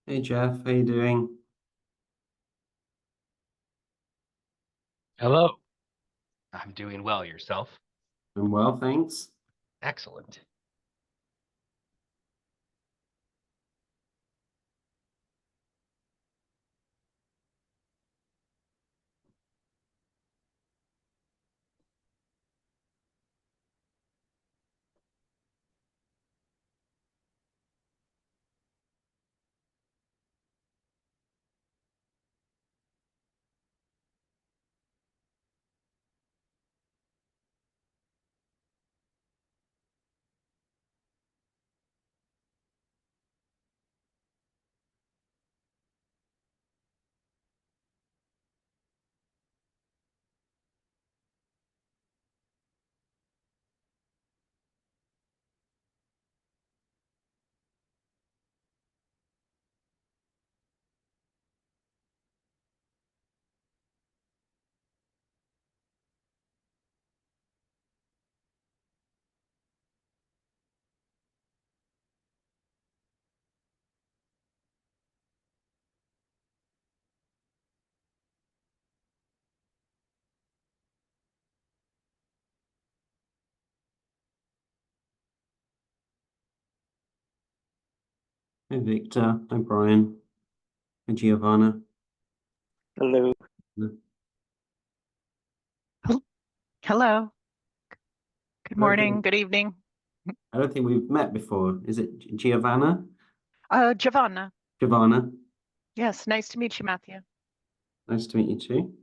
Hey Jeff, how you doing? Hello. I'm doing well. Yourself? I'm well, thanks. Excellent. Hi Victor, hi Brian, hi Giovanna. Hello. Hello. Good I don't morning. think Good evening. I don't think we've met before. Is it Giovanna? Giovanna. Giovanna, Yes, nice to meet you, Matthew. nice to meet you too.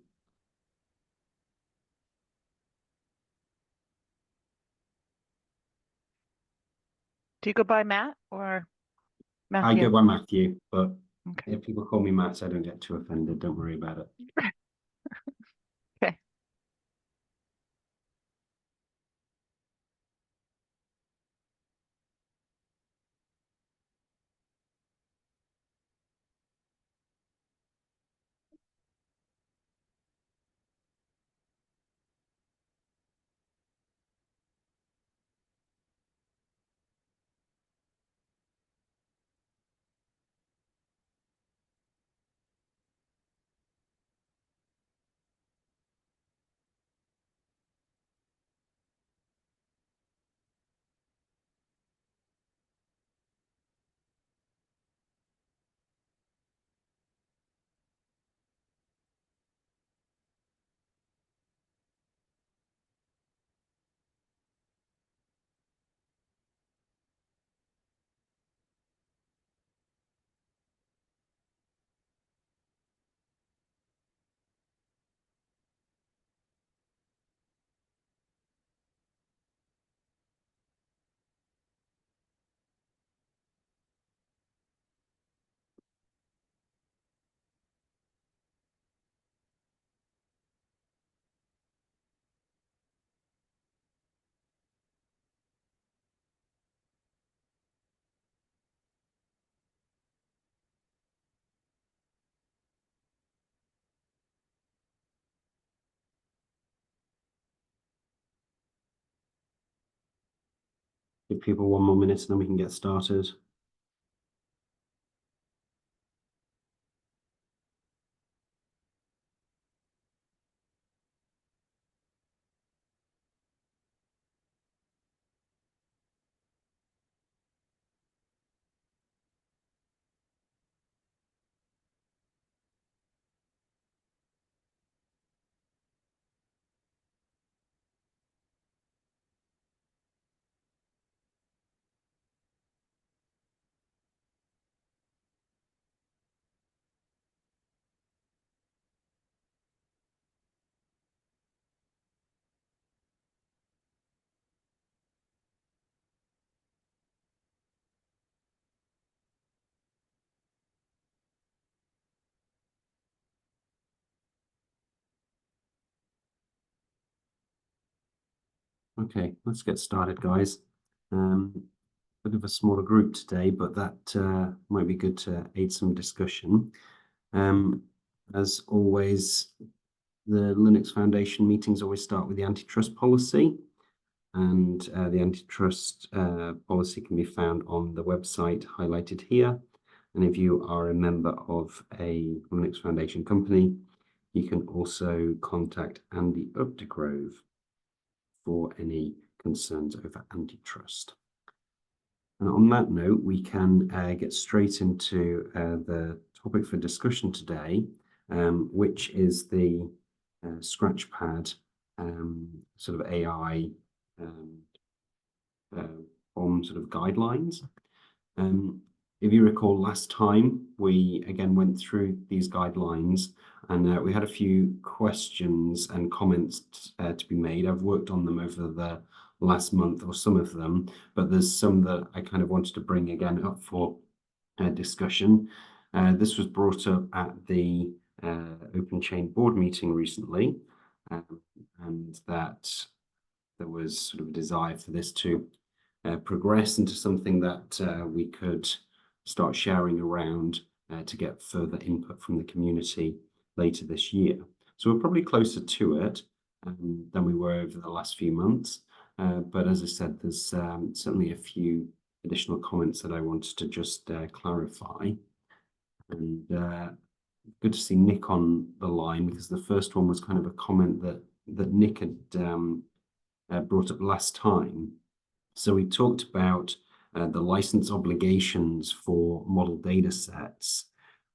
Do you go by Matt or I Matthew? go by Matthew, but Okay. if people call me Matt, I don't get too offended. Don't worry about it. Okay. Give people one more minute and then we can get started. Okay, let's get started, guys. Bit of a smaller group today, but that might be good to aid some discussion. As always, the Linux Foundation meetings always start with the antitrust policy, and the antitrust policy can be found on the website highlighted here. And if you are a member of a Linux Foundation company, you can also contact Andy Updegrove for any concerns over antitrust. And on that note, we can get straight into the topic for discussion today, which is the Scratchpad sort of AI form sort of guidelines. If you recall, last time we again went through these guidelines, and we had a few questions and comments to be made. I've worked on them over the last month, or some of them, but there's some that I kind of wanted to bring again up for discussion. This was brought up at the OpenChain board meeting recently, and that there was sort of a desire for this to progress into something that we could start sharing around to get further input from the community later this year. So we're probably closer to it than we were over the last few months. But as I said, there's certainly a few additional comments that I wanted to just clarify. And good to see Nick on the line, because the first one was kind of a comment that Nick had brought up last time. So we talked about the license obligations for model data sets,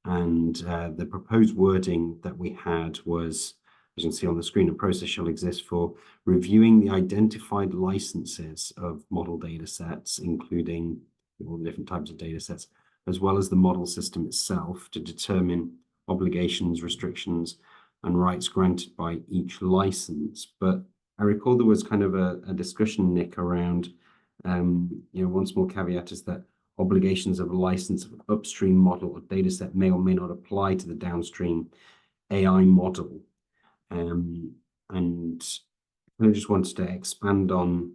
and the proposed wording that we had was, as you can see on the screen, a process shall exist for reviewing the identified licenses of model data sets, including all the different types of data sets, as well as the model system itself, to determine obligations, restrictions, and rights granted by each license. But I recall there was kind of a discussion, Nick, around one small caveat is that obligations of a license of an upstream model or data set may or may not apply to the downstream AI model. And I just wanted to expand on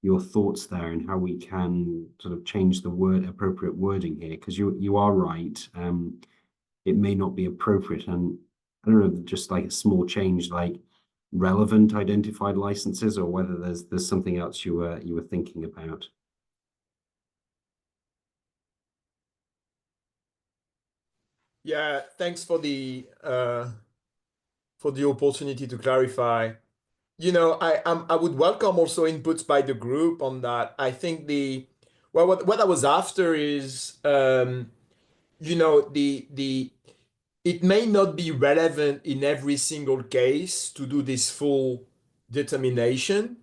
your thoughts there and how we can sort of change the appropriate wording here, because you are right. It may not be appropriate, and I don't know, just like a small change, like relevant identified licenses, or whether there's something else you were thinking about. Yeah, thanks for the opportunity to clarify. I would welcome also inputs by the group on that. I think what I was after is it may not be relevant in every single case to do this full determination.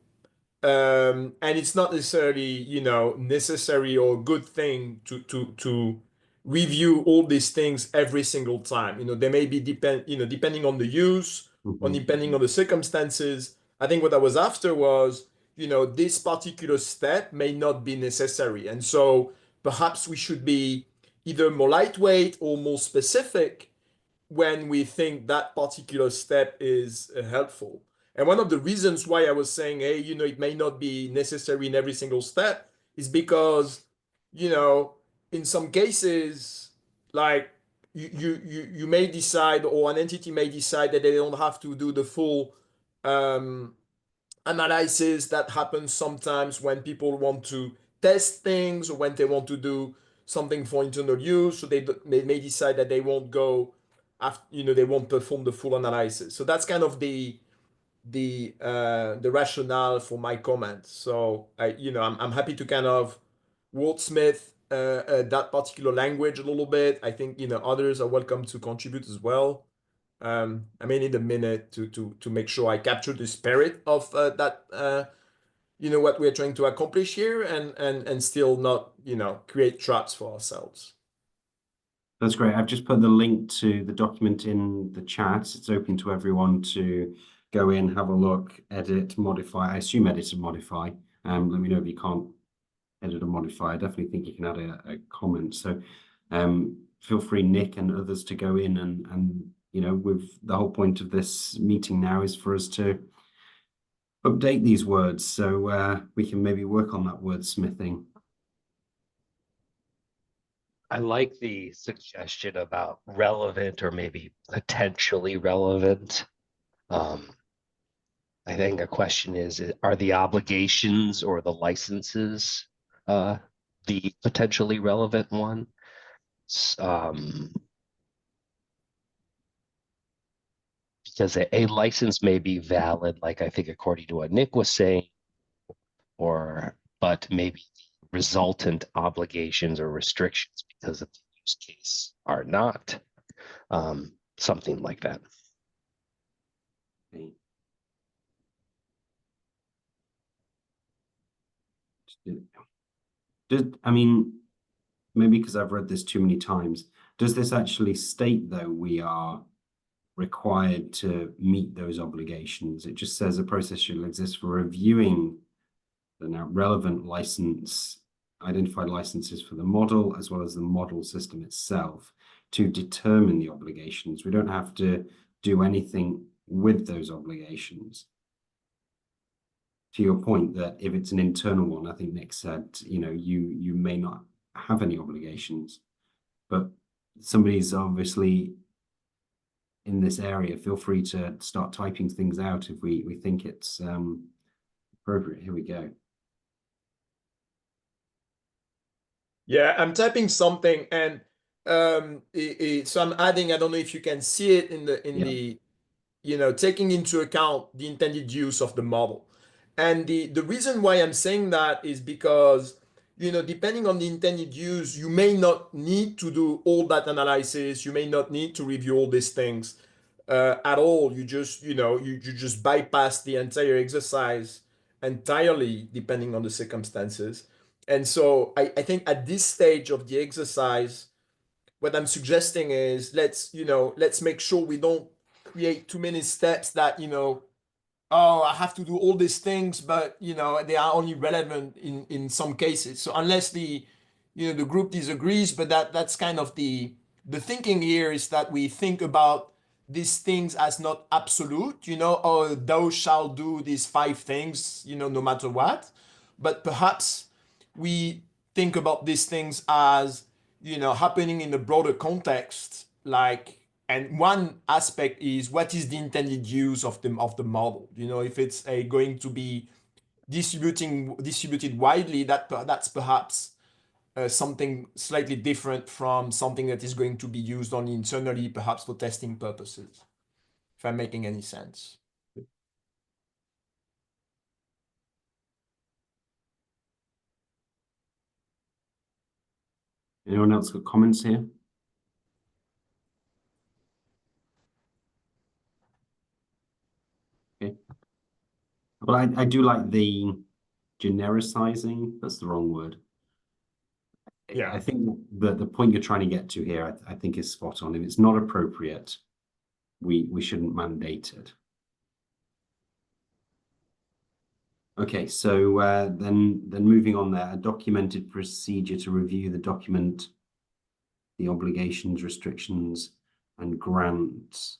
And it's not necessarily, necessary or good thing to review all these things every single time. They may be depending on the use, or depending on the circumstances. I think what I was after was, this particular step may not be necessary. And so perhaps we should be either more lightweight or more specific when we think that particular step is helpful. And one of the reasons why I was saying, hey, it may not be necessary in every single step is because, in some cases, like you may decide, or an entity may decide that they don't have to do the full analysis that happens sometimes when people want to test things, or when they want to do something for internal use. So they may decide that they won't go after, they won't perform the full analysis. So that's kind of the rationale for my comment. So I'm happy to kind of wordsmith that particular language a little bit. I think others are welcome to contribute as well. I may need a minute to make sure I capture the spirit of that what we're trying to accomplish here, and still not create traps for ourselves. That's great. I've just put the link to the document in the chat. It's open to everyone to go in, have a look, edit, modify. I assume edit and modify. Let me know if you can't edit or modify. I definitely think you can add a comment. So feel free, Nick and others, to go in and with the whole point of this meeting now is for us to update these words, so we can maybe work on that wordsmithing. I like the suggestion about relevant or maybe potentially relevant. I think a question is, are the obligations or the licenses the potentially relevant one? Because a license may be valid, like I think according to what Nick was saying, but maybe the resultant obligations or restrictions because of the use case are not, something like that. Okay. I mean, maybe because I've read this too many times, does this actually state, though, we are required to meet those obligations? It just says a process shall exist for reviewing the now relevant identified licenses for the model, as well as the model system itself, to determine the obligations. We don't have to do anything with those obligations. To your point that if it's an internal one, I think Nick said, you may not have any obligations, but somebody's obviously in this area. Feel free to start typing things out if we think it's appropriate. Here we go. Yeah, I'm typing something, and so I'm adding. I don't know if you can see it in the taking into account the intended use of the model. And the reason why I'm saying that is because, depending on the intended use, you may not need to do all that analysis. You may not need to review all these things at all. You just, you just bypass the entire exercise entirely, depending on the circumstances. And so I think at this stage of the exercise, what I'm suggesting is let's make sure we don't create too many steps that, oh, I have to do all these things, but they are only relevant in some cases. So unless the group disagrees, but that's kind of the thinking here is that we think about these things as not absolute, or thou shall do these 5 things, no matter what. But perhaps we think about these things as happening in a broader context, and one aspect is what is the intended use of the model. If it's going to be distributed widely, that's perhaps something slightly different from something that is going to be used only internally, perhaps for testing purposes. If I'm making any sense. Anyone else got comments here? Okay. Well, I do like the genericizing. That's the wrong word. Yeah. I think the point you're trying to get to here, I think, is spot on. If it's not appropriate, we shouldn't mandate it. Okay, so then moving on there, a documented procedure to review the document, the obligations, restrictions, and grants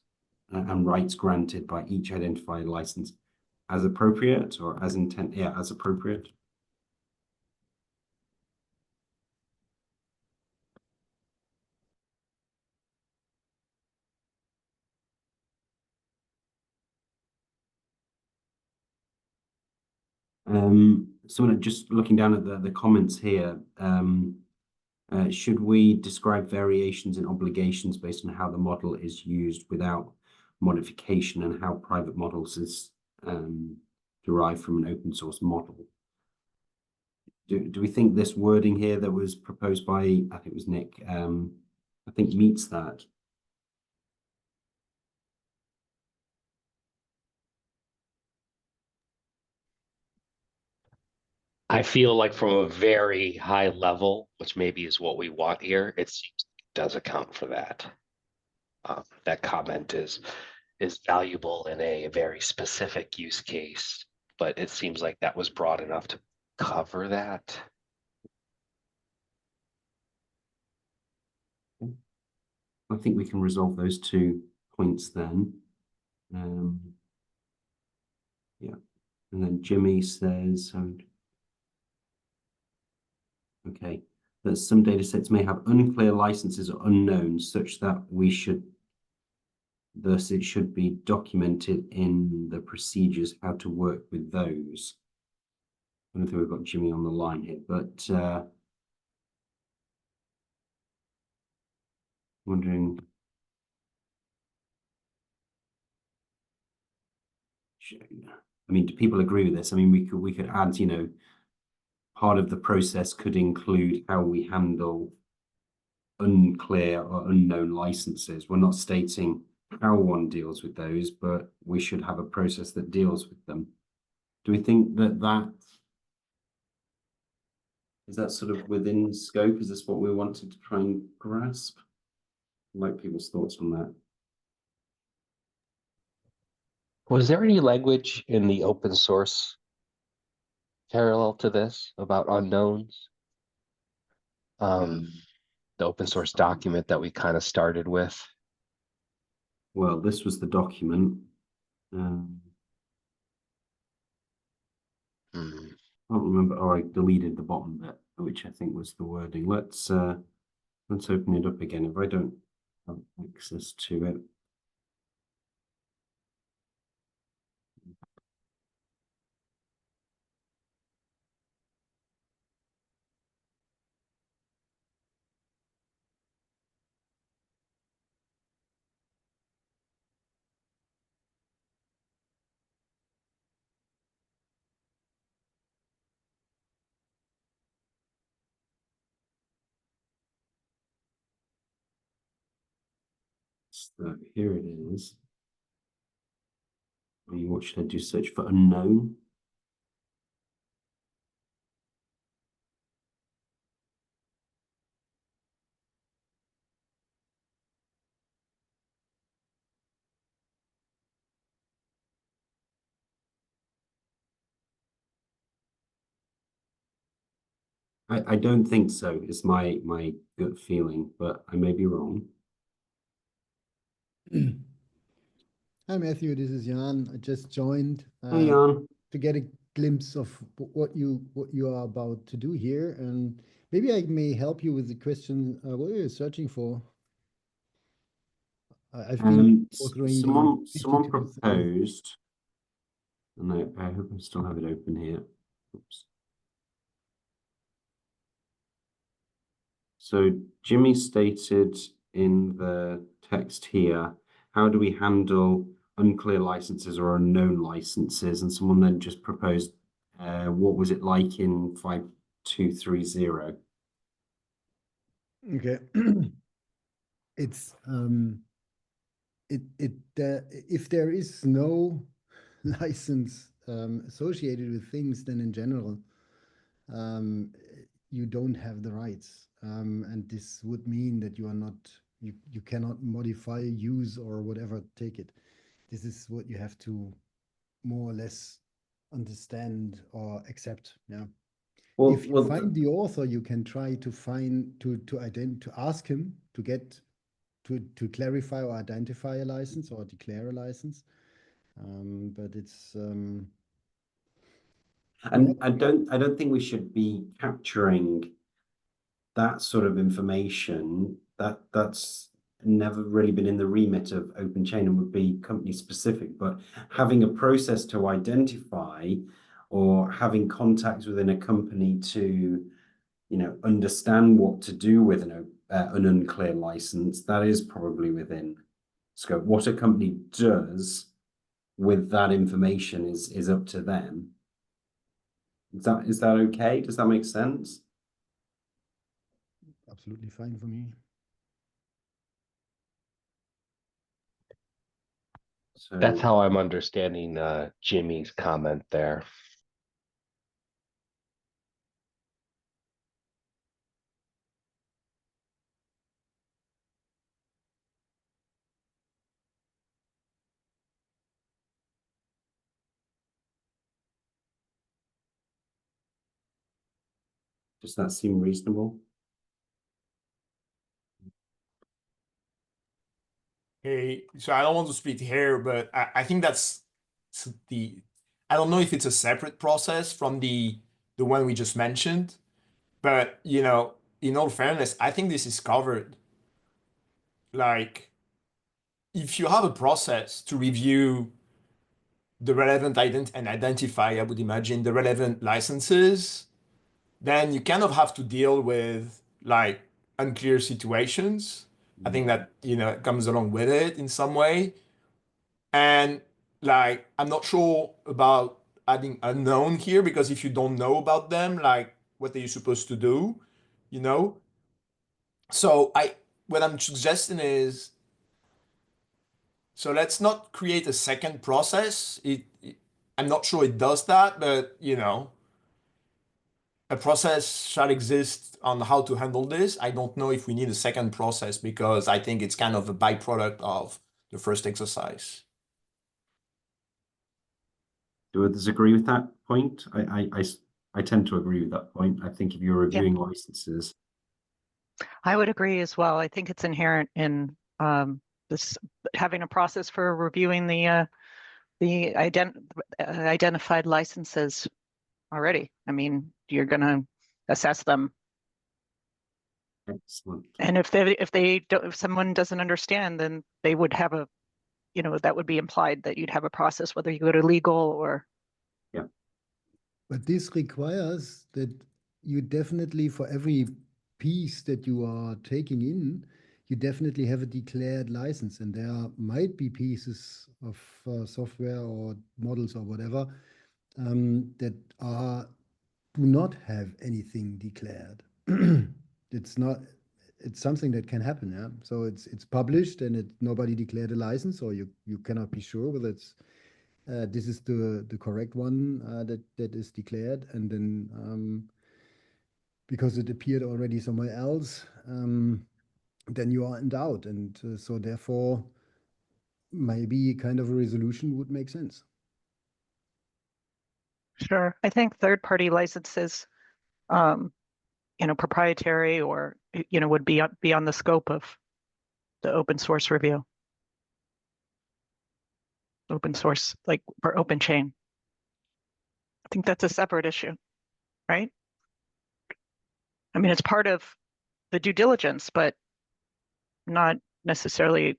and rights granted by each identified license as appropriate or as intent. Yeah, as appropriate. Someone just looking down at the comments here, should we describe variations in obligations based on how the model is used without modification and how private models is derived from an open source model? Do we think this wording here that was proposed by, I think it was Nick, I think meets that? I feel like from a very high level, which maybe is what we want here, it seems like it does account for that. That comment is valuable in a very specific use case, but it seems like that was broad enough to cover that. I think we can resolve those 2 points then. Yeah, and then Jimmy says, okay, that some data sets may have unclear licenses or unknowns such that thus it should be documented in the procedures how to work with those. I don't think we've got Jimmy on the line here, but wondering. I mean, do people agree with this? I mean, we could add, you know, part of the process could include how we handle unclear or unknown licenses. We're not stating how one deals with those, but we should have a process that deals with them. Do we think that is that sort of within scope? Is this what we wanted to try and grasp? I'd like people's thoughts on that. Was there any language in the open source parallel to this about unknowns? The open source document that we kind of started with. Well, this was the document. I can't remember. Oh, I deleted the bottom bit, which I think was the wording. Let's open it up again. If I don't have access to it. So here it is. What should I do? Search for unknown. I don't think so. It's my gut feeling, but I may be wrong. Hi, Matthew. This is Jan. I just joined Hey, Jan. to get a glimpse of what you are about to do here, and maybe I may help you with the question. What are you searching for? I've been through Someone 52,000. proposed, and I hope I still have it open here. Oops. So Jimmy stated in the text here, how do we handle unclear licenses or unknown licenses? And someone then just proposed, what was it like in 5230? Okay. It's if there is no license associated with things, then in general you don't have the rights, and this would mean that you cannot modify, use, or whatever take it. This is what you have to more or less understand or accept. Yeah. Well, If you find the author, you can try to find to ask him to get to clarify or identify a license or declare a license. But it's and I don't think we should be capturing that sort of information. That's never really been in the remit of OpenChain and would be company specific, but having a process to identify or having contacts within a company to, you know, understand what to do with an unclear license, that is probably within scope. What a company does with that information is up to them. Is that okay? Does that make sense? absolutely fine for me. So That's how I'm understanding Jimmy's comment there. does that seem reasonable? Hey, so I don't want to split hair, but I think that's I don't know if it's a separate process from the one we just mentioned, but you know, in all fairness, I think this is covered. Like, if you have a process to review the relevant and identify, I would imagine, the relevant licenses, then you kind of have to deal with like unclear situations. I think that, it comes along with it in some way. And like, I'm not sure about adding unknown here, because if you don't know about them, like, what are you supposed to do? You know? So what I'm suggesting is, so let's not create a second process. I'm not sure it does that, but a process shall exist on how to handle this. I don't know if we need a second process, because I think it's kind of a byproduct of the first exercise. Do others agree with that point? I tend to agree with that point. I think if you're reviewing licenses, I would agree as well. I think it's inherent in this having a process for reviewing the identified licenses already. I mean, you're going to assess them, excellent. and if someone doesn't understand, then they would have that would be implied that you'd have a process, whether you go to legal or. Yeah. But this requires that you definitely, for every piece that you are taking in, you definitely have a declared license. And there might be pieces of software or models or whatever that do not have anything declared. It's something that can happen, yeah. So it's published and nobody declared a license, or you cannot be sure whether this is the correct one that is declared, and then because it appeared already somewhere else, then you are in doubt, and so therefore maybe kind of a resolution would make sense. Sure. I think third-party licenses, proprietary or, would be beyond the scope of the open source review. Open source, like for OpenChain. I think that's a separate issue, right? I mean, it's part of the due diligence, but not necessarily.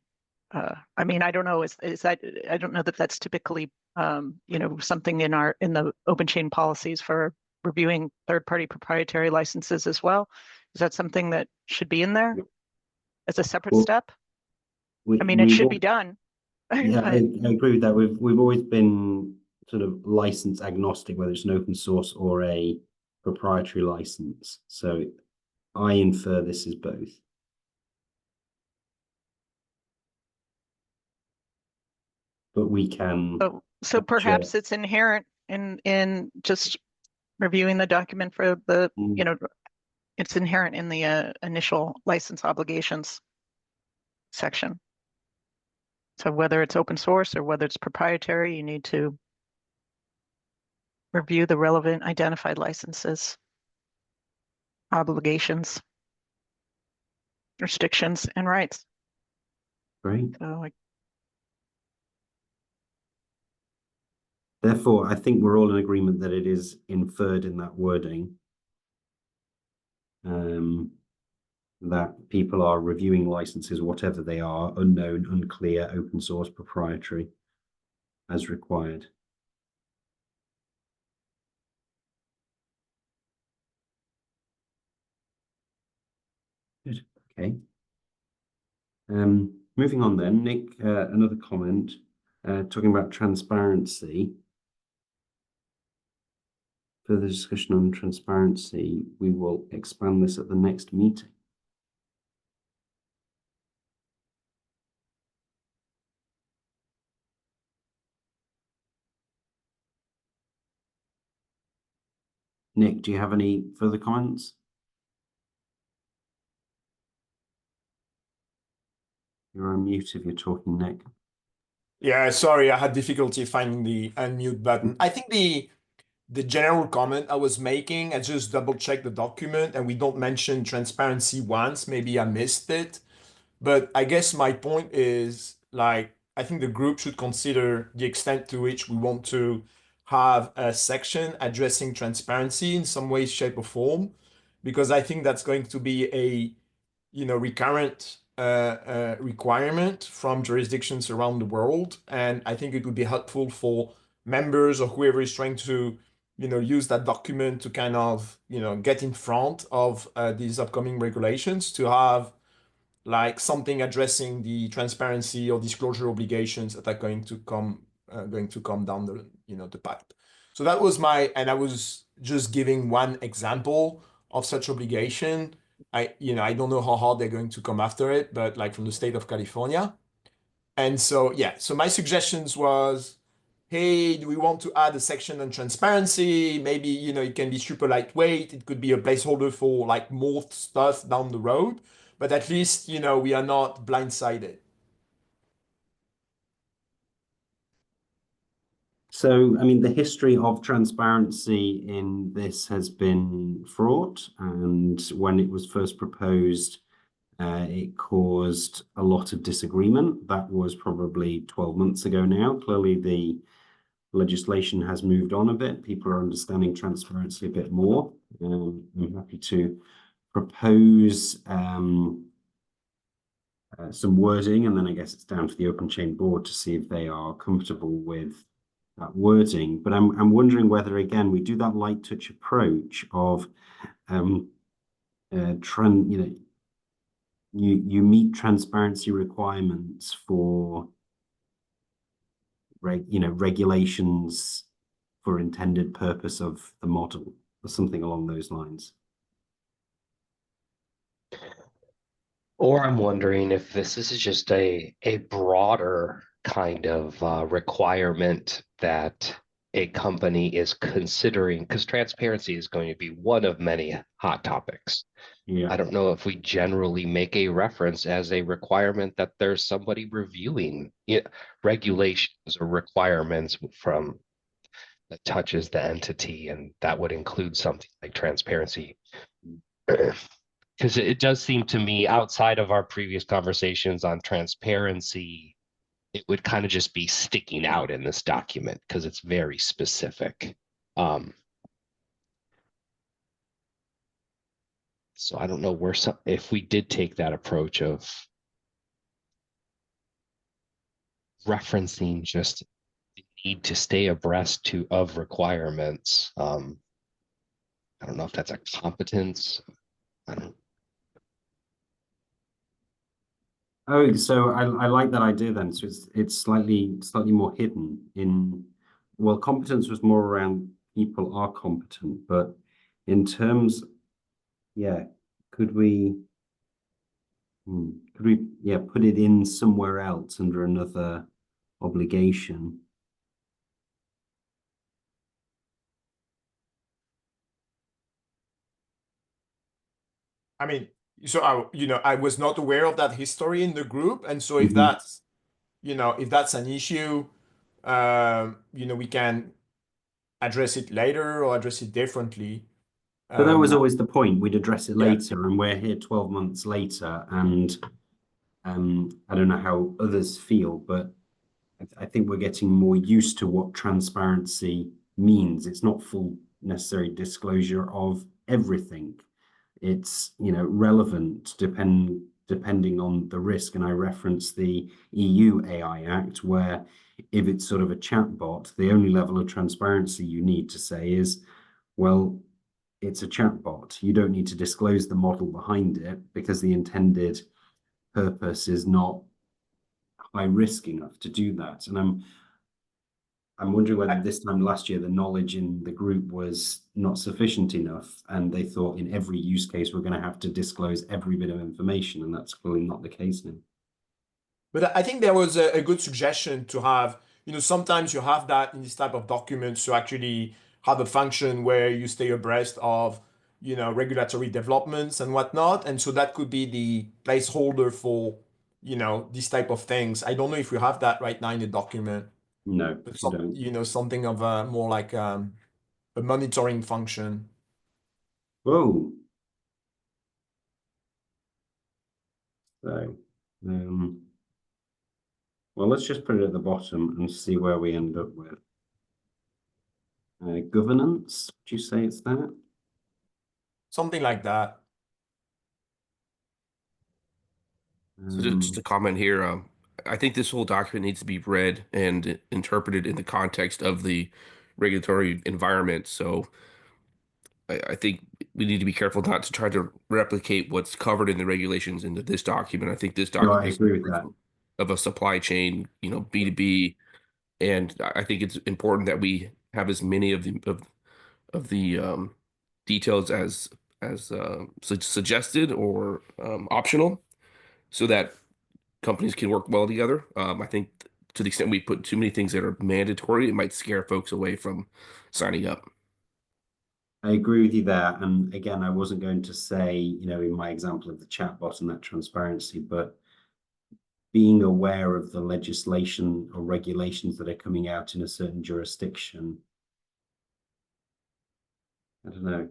I mean, I don't know. Is that? I don't know that that's typically, something in the OpenChain policies for reviewing third-party proprietary licenses as well. Is that something that should be in there as a separate step? I mean, it should be done. Yeah, I agree with that. We've always been sort of license agnostic, whether it's an open source or a proprietary license. So I infer this is both. But we can. So perhaps it's inherent in just reviewing the document for the, it's inherent in the initial license obligations section. So whether it's open source or whether it's proprietary, you need to review the relevant identified licenses, obligations, restrictions, and rights. Great. So Therefore, I think we're all in agreement that it is inferred in that wording that people are reviewing licenses, whatever they are, unknown, unclear, open source, proprietary, as required. Good. Okay. Moving on then, Nick, another comment talking about transparency. Further discussion on transparency, we will expand this at the next meeting. Nick, do you have any further comments? You're on mute if you're talking, Nick. Yeah, sorry, I had difficulty finding the unmute button. I think the general comment I was making, I just double checked the document and we don't mention transparency once. Maybe I missed it. But I guess my point is, like, I think the group should consider the extent to which we want to have a section addressing transparency in some way, shape, or form, because I think that's going to be a recurrent requirement from jurisdictions around the world. And I think it would be helpful for members or whoever is trying to use that document to kind of get in front of these upcoming regulations, to have like something addressing the transparency or disclosure obligations that are going to come down the the pipe. So that was and I was just giving one example of such obligation. I don't know how hard they're going to come after it, but like from the state of California. And so, yeah, so my suggestions was, hey, do we want to add a section on transparency? Maybe, it can be super lightweight. It could be a placeholder for like more stuff down the road, but at least, we are not blindsided. So, I mean, the history of transparency in this has been fraught, and when it was first proposed, it caused a lot of disagreement. That was probably 12 months ago now. Clearly, the legislation has moved on a bit. People are understanding transparency a bit more. I'm happy to propose some wording, and then I guess it's down to the OpenChain board to see if they are comfortable with that wording. But I'm wondering whether, again, we do that light touch approach of you meet transparency requirements for regulations for intended purpose of the model or something along those lines. Or I'm wondering if this is just a broader kind of requirement that a company is considering, because transparency is going to be one of many hot topics. Yeah. I don't know if we generally make a reference as a requirement that there's somebody reviewing regulations or requirements from that touches the entity, and that would include something like transparency. Because it does seem to me, outside of our previous conversations on transparency, it would kind of just be sticking out in this document because it's very specific. So I don't know if we did take that approach of referencing just the need to stay abreast of requirements. I don't know if that's a competence. I don't. Oh, so I like that idea then. So it's slightly more hidden in, well, competence was more around people are competent, but in terms, yeah, could we put it in somewhere else under another obligation? I mean, so I was not aware of that history in the group, and so if Mhm. that's, if that's an issue, we can address it later or address it differently. But that was Um, always the point. We'd address it Yeah. later, and we're here 12 months later, and I don't know how others feel, but I think we're getting more used to what transparency means. It's not full necessary disclosure of everything. It's relevant depending on the risk. And I reference the EU AI Act, where if it's sort of a chatbot, the only level of transparency you need to say is, well, it's a chatbot. You don't need to disclose the model behind it because the intended purpose is not high risk enough to do that. And I'm wondering whether this time last year the knowledge in the group was not sufficient enough, and they thought in every use case we're going to have to disclose every bit of information, and that's clearly not the case now. But I think there was a good suggestion to have, sometimes you have that in this type of documents to actually have a function where you stay abreast of, regulatory developments and whatnot. And so that could be the placeholder for, these type of things. I don't know if we have that right now in the document, No, but you don't. something of a more like a monitoring function. Whoa. So, well, let's just put it at the bottom and see where we end up with. Governance, would you say it's that? Something like that. So just a comment here. I think this whole document needs to be read and interpreted in the context of the regulatory environment. So I think we need to be careful not to try to replicate what's covered in the regulations into this document. I think this No, I document is agree with that. of a supply chain, B2B, and I think it's important that we have as many of the details as suggested or optional, so that companies can work well together. I think to the extent we put too many things that are mandatory, it might scare folks away from signing up. I agree with you there. And again, I wasn't going to say, in my example of the chatbot and that transparency, but being aware of the legislation or regulations that are coming out in a certain jurisdiction. I don't know.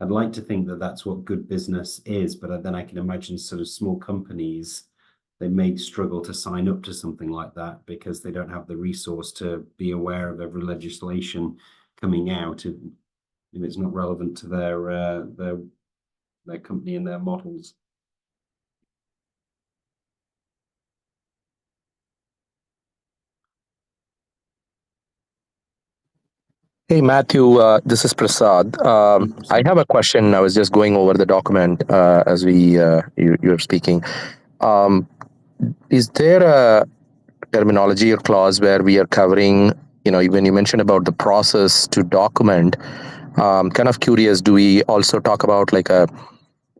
I'd like to think that that's what good business is, but then I can imagine sort of small companies, they may struggle to sign up to something like that because they don't have the resource to be aware of every legislation coming out if it's not relevant to their company and their models. Hey, Matthew, this is Prasad. I have a question. I was just going over the document as you were speaking. Is there a terminology or clause where we are covering, when you mentioned about the process to document, kind of curious, do we also talk about like a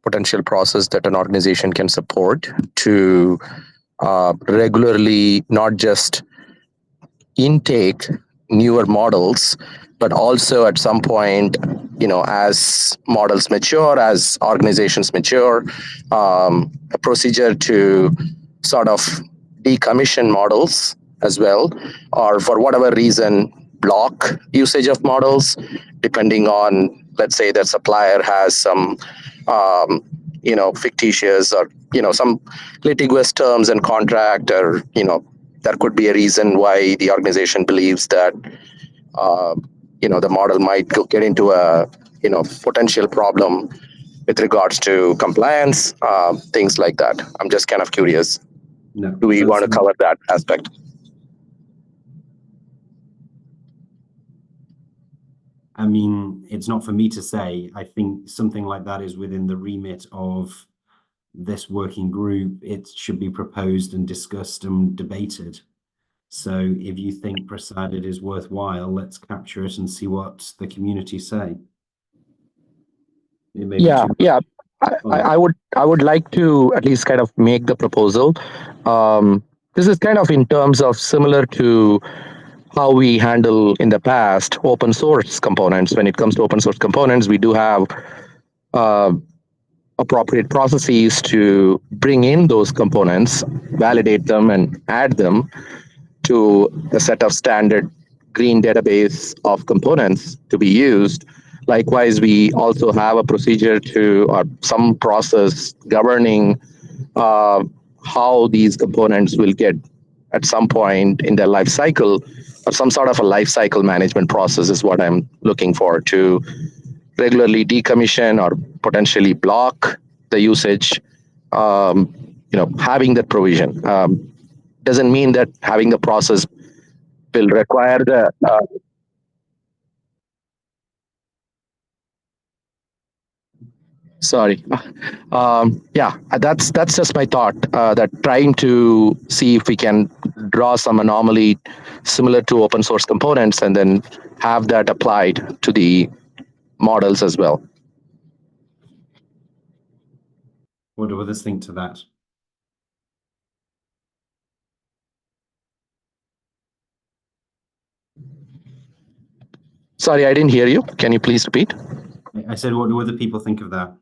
potential process that an organization can support to regularly not just intake newer models, but also at some point, as models mature, as organizations mature, a procedure to sort of decommission models as well, or for whatever reason, block usage of models, depending on, let's say, their supplier has some, fictitious or, some litigious terms and contract, or, there could be a reason why the organization believes that the model might get into a potential problem with regards to compliance, things like that. I'm just kind of curious. No, Do we want to cover that aspect? I mean, it's not for me to say. I think something like that is within the remit of this working group. It should be proposed and discussed and debated. So if you think, Prasad, it is worthwhile, let's capture it and see what the community say. Yeah. I would like to at least kind of make the proposal. This is kind of in terms of similar to how we handle in the past open source components. When it comes to open source components, we do have appropriate processes to bring in those components, validate them, and add them to the set of standard green database of components to be used. Likewise, we also have a procedure or some process governing how these components will get at some point in their life cycle, or some sort of a life cycle management process is what I'm looking for, to regularly decommission or potentially block the usage. Having that provision doesn't mean that having the process will require the sorry. That's just my thought, that trying to see if we can draw some anomaly similar to open source components and then have that applied to the models as well. What do others think to that? Sorry, I didn't hear you. Can you please repeat? I said, what do other people think of that?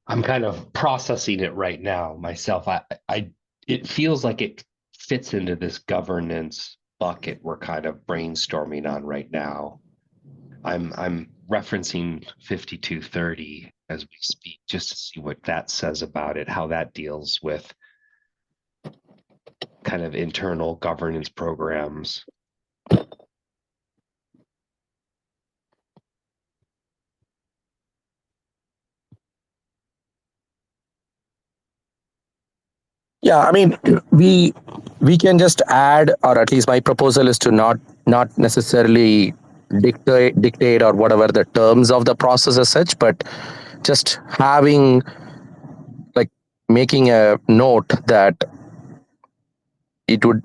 I'm kind of processing it right now myself. It feels like it fits into this governance bucket we're kind of brainstorming on right now. I'm referencing 5230 as we speak, just to see what that says about it, how that deals with kind of internal governance programs. Yeah, I mean, we we can just add, or at least my proposal is to not necessarily dictate or whatever the terms of the process as such, but just having, like, making a note that it would,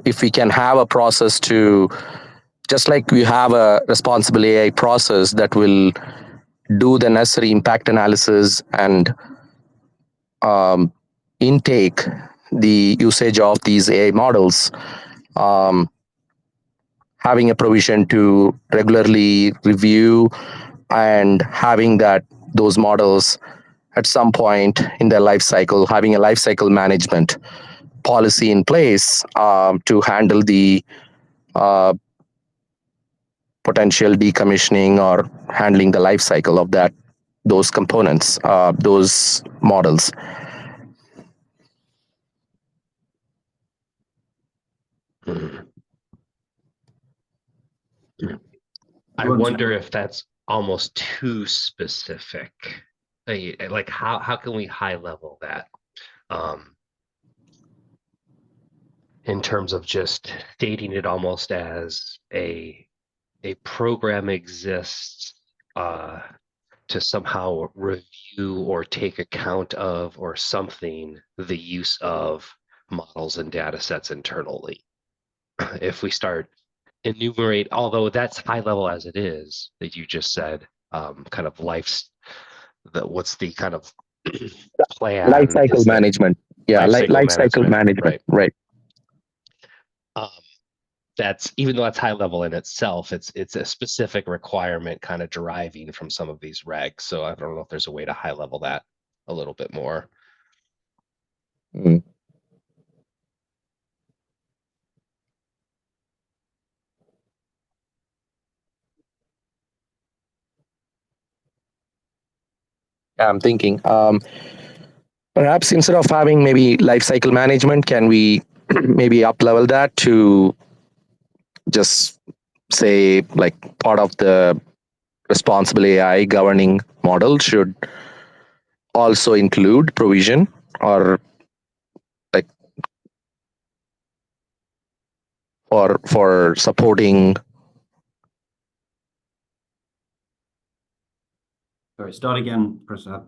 if we can have a process to, just like we have a responsible AI process that will do the necessary impact analysis and intake the usage of these AI models, having a provision to regularly review and having those models at some point in their life cycle, having a life cycle management policy in place to handle the potential decommissioning or handling the life cycle of those components, those models. I wonder if that's almost too specific. Like how can we high level that in terms of just stating it almost as a program exists to somehow review or take account of or something the use of models and data sets internally. If we start enumerate, although that's high level as it is, that you just said, kind of what's the kind of plan? Life cycle management. Yeah, life cycle management. Right. That's, even though that's high level in itself, it's a specific requirement kind of deriving from some of these regs. So I don't know if there's a way to high level that a little bit more. Mm. I'm thinking perhaps instead of having maybe life cycle management, can we maybe up level that to just say, like, part of the responsible AI governing model should also include provision, or like for supporting. Sorry, start again, Prasad.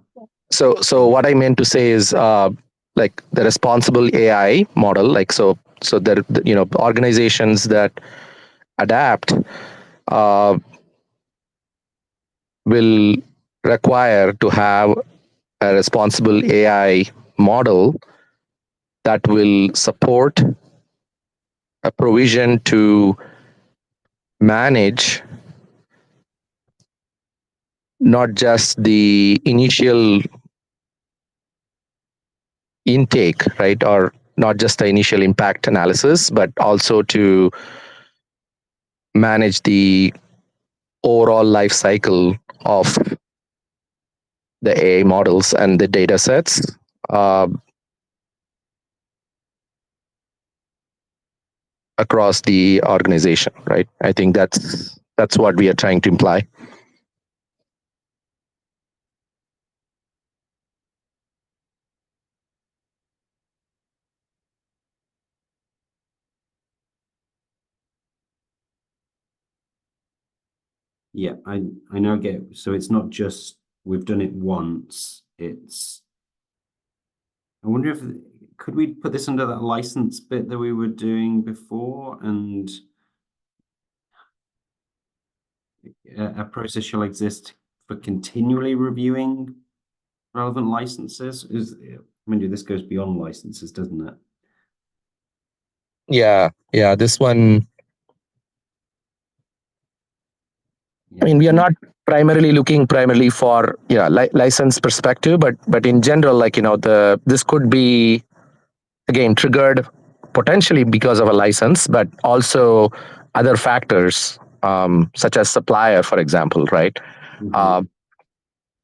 So what I meant to say is like the responsible AI model, like so there, organizations that adapt will require to have a responsible AI model that will support a provision to manage not just the initial intake, right, or not just the initial impact analysis, but also to manage the overall life cycle of the AI models and the data sets across the organization, right? I think that's what we are trying to imply. Yeah, I now get, so it's not just we've done it once, it's, I wonder if, could we put this under that license bit that we were doing before, and a process shall exist for continually reviewing relevant licenses? I mean, this goes beyond licenses, doesn't it? Yeah, this one, I mean, we are not primarily looking for license perspective, but in general, like, this could be again triggered potentially because of a license, but also other factors such as supplier, for example, right? Mm-hmm.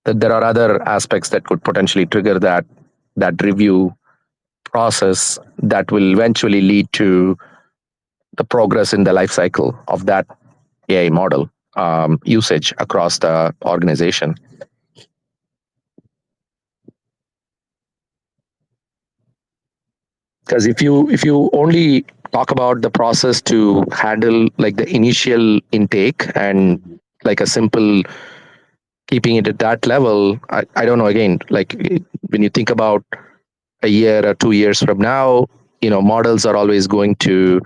That there are other aspects that could potentially trigger that review process that will eventually lead to the progress in the life cycle of that AI model usage across the organization. Because if you only talk about the process to handle like the initial intake and like a simple keeping it at that level, I don't know, again, like when you think about a year or 2 years from now, models are always going to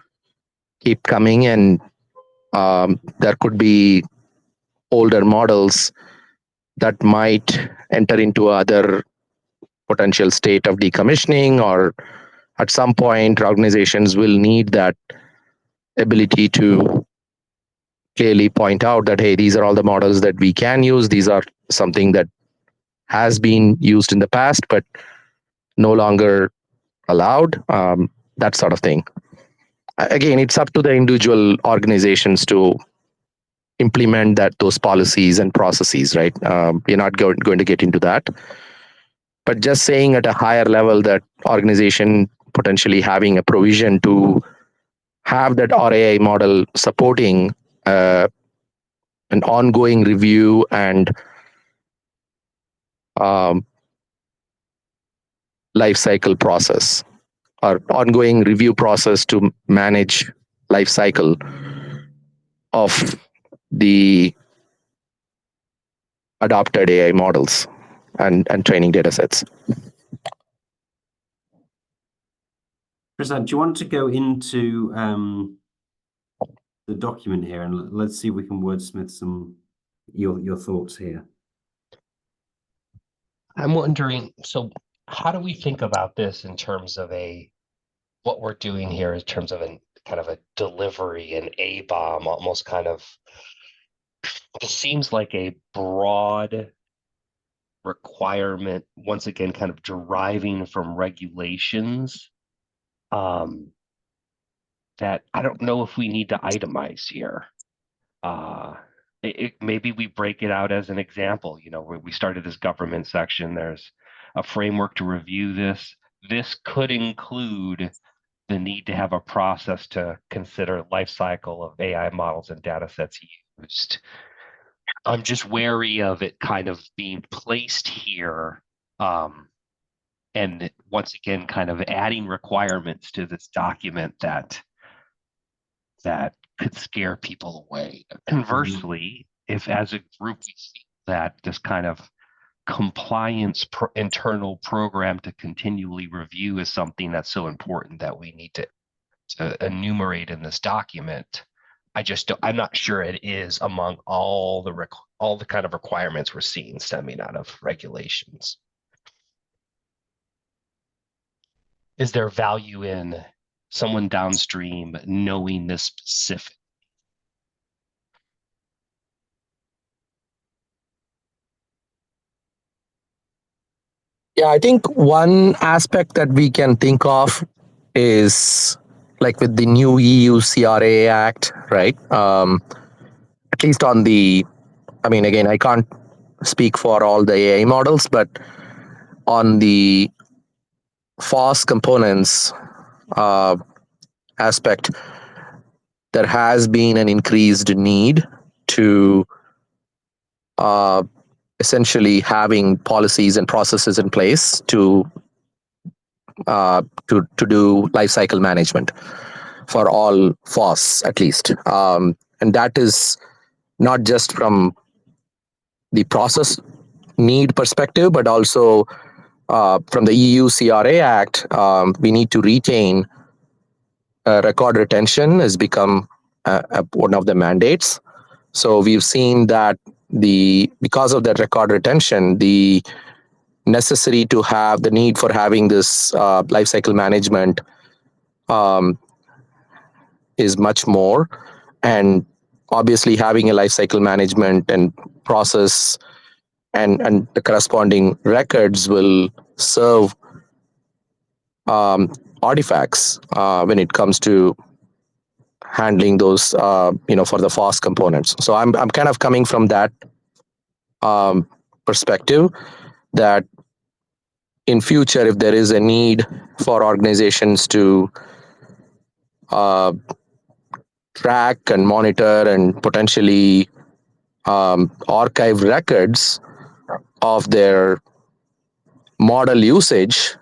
keep coming, and there could be older models that might enter into other potential state of decommissioning, or at some point organizations will need that ability to clearly point out that, hey, these are all the models that we can use, these are something that has been used in the past but no longer allowed, that sort of thing. Again, it's up to the individual organizations to implement those policies and processes, right? We're not going to get into that, but just saying at a higher level that organization potentially having a provision to have that RAI model supporting an ongoing review and life cycle process, or ongoing review process to manage life cycle of the adopted AI models and training data sets. Prasad, do you want to go into the document here, and let's see if we can wordsmith some your thoughts here? I'm wondering, so how do we think about this in terms of what we're doing here in terms of kind of a delivery, an A-bomb, almost kind of, it seems like a broad requirement, once again, kind of deriving from regulations, that I don't know if we need to itemize here. Maybe we break it out as an example. We started this government section. There's a framework to review this. This could include the need to have a process to consider life cycle of AI models and data sets used. I'm just wary of it kind of being placed here, and once again, kind of adding requirements to this document that could scare people away. Conversely, if as a group we see that this kind of compliance internal program to continually review is something that's so important that we need to enumerate in this document, I'm not sure it is among all the kind of requirements we're seeing stemming out of regulations. Is there value in someone downstream knowing this specific? Yeah, I think one aspect that we can think of is like with the new EU CRA Act, right? At least on again, I can't speak for all the AI models, but on the FOSS components aspect, there has been an increased need to essentially having policies and processes in place to do lifecycle management for all FOSS at least, and that is not just from the process need perspective, but also from the EU CRA Act, we need to retain record retention has become one of the mandates. So we've seen that because of that record retention, the necessary to have the need for having this lifecycle management is much more, and obviously having a lifecycle management and process and the corresponding records will serve artifacts when it comes to handling those for the FOSS components. So I'm kind of coming from that perspective, that in future, if there is a need for organizations to track and monitor and potentially archive records of their model usage,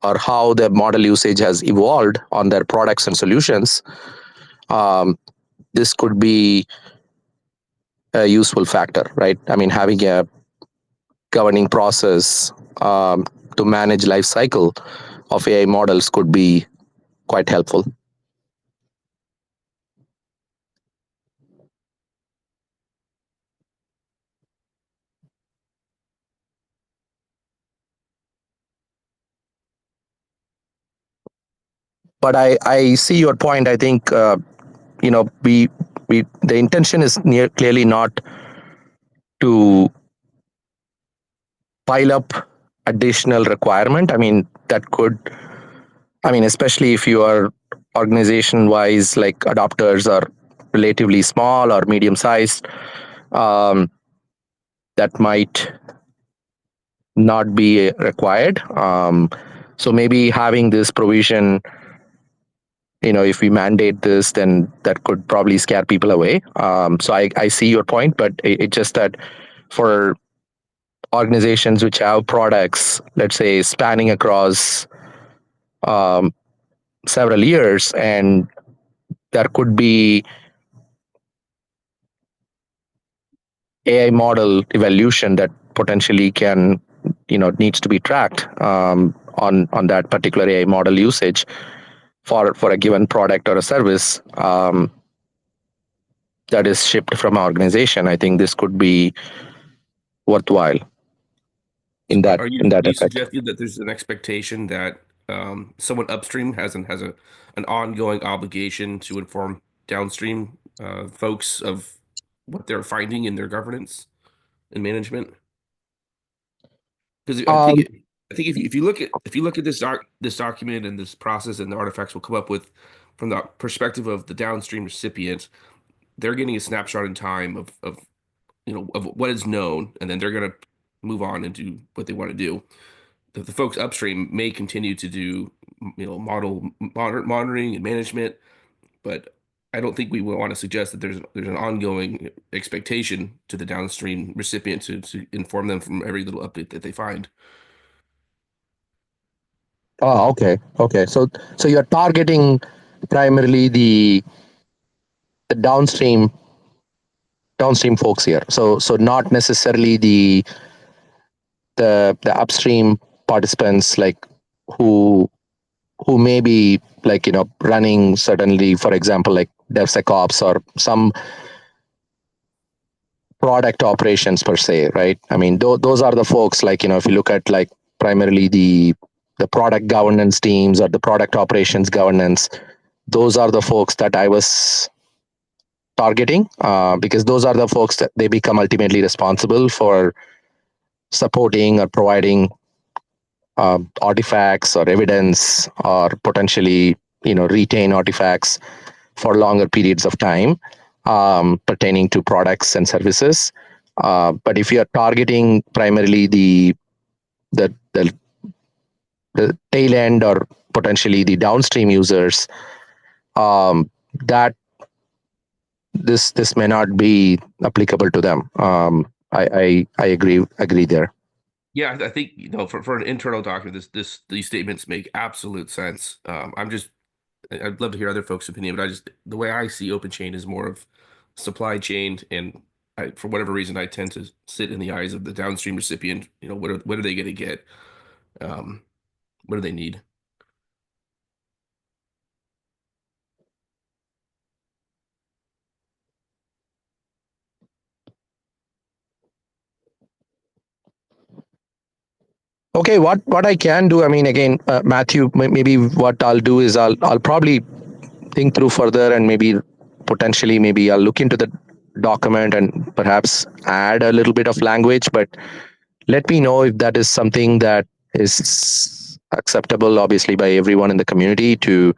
or how the model usage has evolved on their products and solutions, this could be a useful factor, right? I mean, having a governing process to manage life cycle of AI models could be quite helpful. But I see your point. I think we the intention is clearly not to pile up additional requirement. I mean, that could, I mean, especially if you are organization wise, like adopters are relatively small or medium sized, that might not be required. So maybe having this provision, if we mandate this, then that could probably scare people away. So I see your point, but it's just that for organizations which have products, let's say, spanning across several years, and there could be AI model evolution that potentially can, needs to be tracked on that particular AI model usage for a given product or a service that is shipped from an organization. I think this could be worthwhile in that Are in that you effect. suggesting that there's an expectation that someone upstream has an ongoing obligation to inform downstream folks of what they're finding in their governance and management? Because I think if you look at this document and this process and the artifacts will come up with from the perspective of the downstream recipient, they're getting a snapshot in time of what is known, and then they're going to move on and do what they want to do. The folks upstream may continue to do monitoring and management, but I don't think we want to suggest that there's an ongoing expectation to the downstream recipient to inform them from every little update that they find. Oh, okay. So you're targeting primarily the downstream folks here. So not necessarily the upstream participants, like who may be, like, running, certainly, for example, like DevSecOps or some product operations per se, right? I mean, those are the folks, like, if you look at, like, primarily the product governance teams or the product operations governance, those are the folks that I was targeting, because those are the folks that they become ultimately responsible for supporting or providing artifacts or evidence, or potentially, retain artifacts for longer periods of time pertaining to products and services. But if you are targeting primarily the tail end, or potentially the downstream users, that this may not be applicable to them. I agree there. Yeah, I think for an internal document, these statements make absolute sense. I'd love to hear other folks' opinion, but the way I see OpenChain is more of supply chain, and for whatever reason, I tend to sit in the eyes of the downstream recipient. What are they going to get? What do they need? Okay, what I can do, I mean, again, Matthew, maybe what I'll do is I'll probably think through further, and maybe I'll look into the document and perhaps add a little bit of language. But let me know if that is something that is acceptable, obviously, by everyone in the community to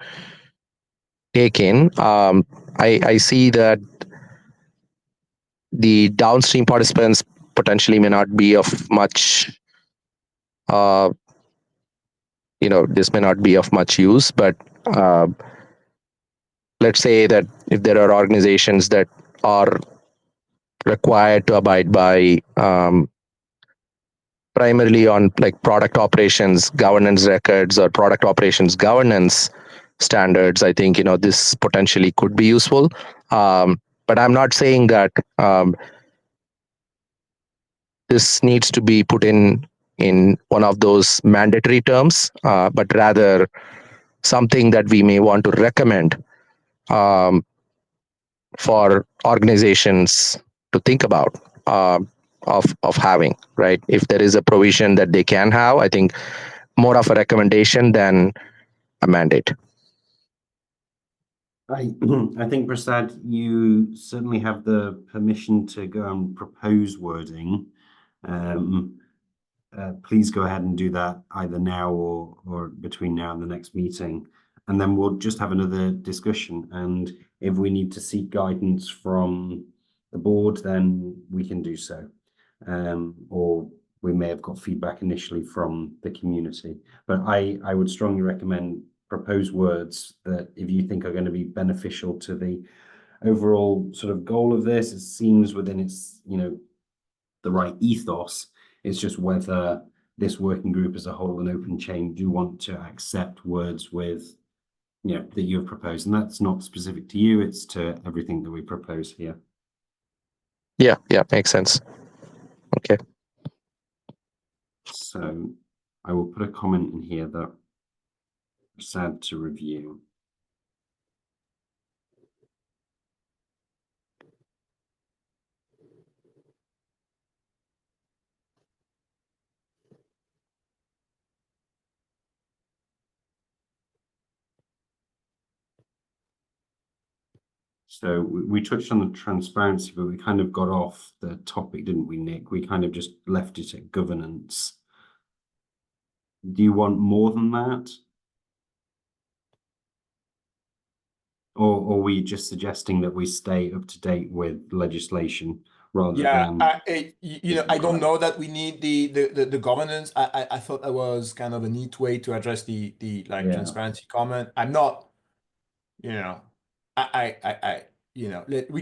take in. I see that the downstream participants potentially may not be of much this may not be of much use, but let's say that if there are organizations that are required to abide by primarily on like product operations governance records or product operations governance standards, I think this potentially could be useful. But I'm not saying that this needs to be put in one of those mandatory terms, but rather something that we may want to recommend for organizations to think about of having, right? If there is a provision that they can have, I think more of a recommendation than a mandate. I think, Prasad, you certainly have the permission to go and propose wording. Please go ahead and do that either now or between now and the next meeting. And then we'll just have another discussion. And if we need to seek guidance from the board, then we can do so. Or we may have got feedback initially from the community. But I would strongly recommend propose words that if you think are going to be beneficial to the overall sort of goal of this, it seems within its, the right ethos. It's just whether this working group as a whole and OpenChain do want to accept words with, that you have proposed. And that's not specific to you, it's to everything that we propose here. Yeah, makes sense. Okay. So I will put a comment in here that sad to review. So we touched on the transparency, but we kind of got off the topic, didn't we, Nick? We kind of just left it at governance. Do you want more than that? Or were we just suggesting that we stay up to date with legislation rather than? I don't know that we need the governance. I thought that was kind of a neat way to address the transparency comment. I'm not, we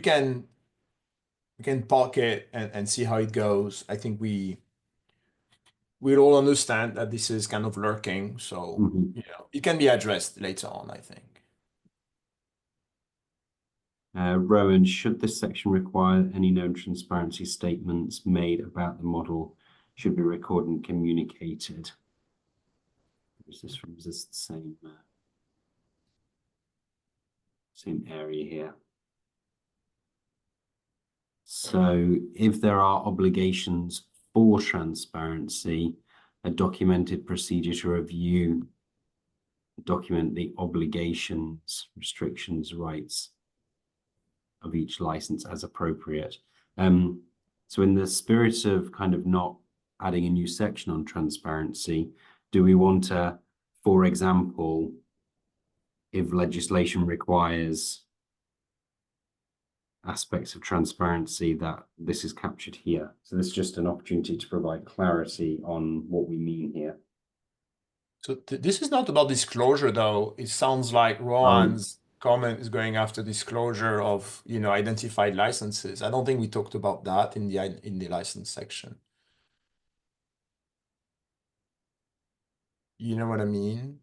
can park it and see how it goes. I think we'll all understand that this is kind of lurking, so it can be addressed later on, I think. Rowan, should this section require any known transparency statements made about the model should be recorded and communicated? Is this from the same area here? So if there are obligations for transparency, a documented procedure to review, document the obligations, restrictions, rights of each license as appropriate. So in the spirit of kind of not adding a new section on transparency, do we want to, for example, if legislation requires aspects of transparency, that this is captured here? So this is just an opportunity to provide clarity on what we mean here. So this is not about disclosure, though. It sounds like Rohan's comment is going after disclosure of identified licenses. I don't think we talked about that in the license section. You know what I mean?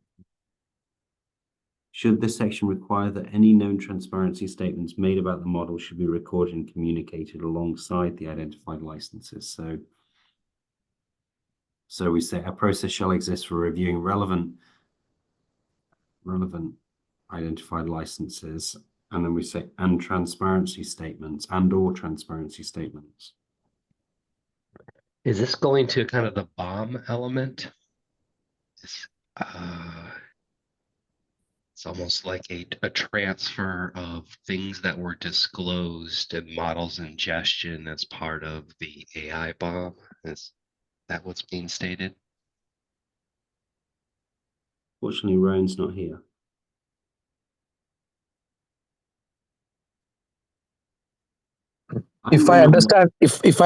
Should this section require that any known transparency statements made about the model should be recorded and communicated alongside the identified licenses? So we say a process shall exist for reviewing relevant identified licenses, and then we say and transparency statements or transparency statements. Is this going to kind of the bomb element? It's almost like a transfer of things that were disclosed and models ingestion as part of the AI bomb. Is that what's being stated? Fortunately, Rowan's not here. If I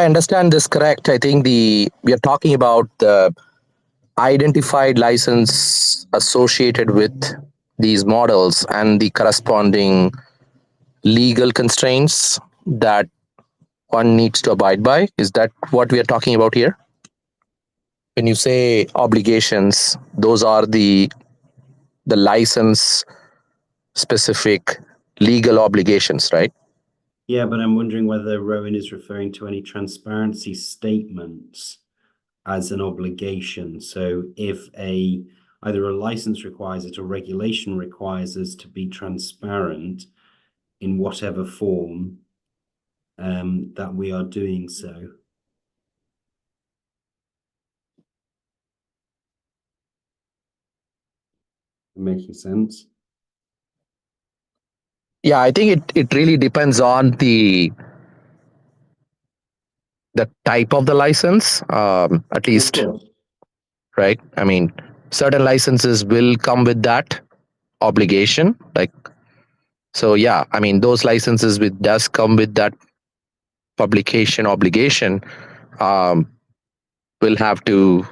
understand this correct, I think we are talking about the identified license associated with these models and the corresponding legal constraints that one needs to abide by. Is that what we are talking about here? when you say obligations, those are the license specific legal obligations, right? Yeah, but I'm wondering whether Rowan is referring to any transparency statements as an obligation. So if either a license requires it or regulation requires us to be transparent in whatever form that we are doing so. Making sense? Yeah, I think it really depends on the type of the license, at least, right? I mean, certain licenses will come with that obligation, like, so yeah, I mean, those licenses with does come with that publication obligation, will have to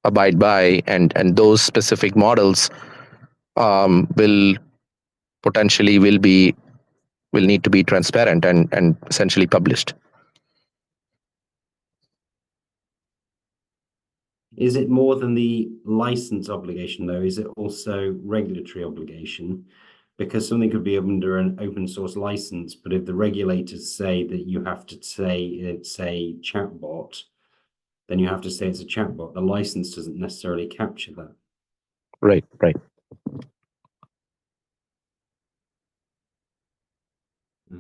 abide by, and those specific models will potentially will need to be transparent and essentially published. Is it more than the license obligation, though? Is it also regulatory obligation? Because something could be under an open source license, but if the regulators say that you have to say it's a chatbot, then you have to say it's a chatbot. The license doesn't necessarily capture that. Right. I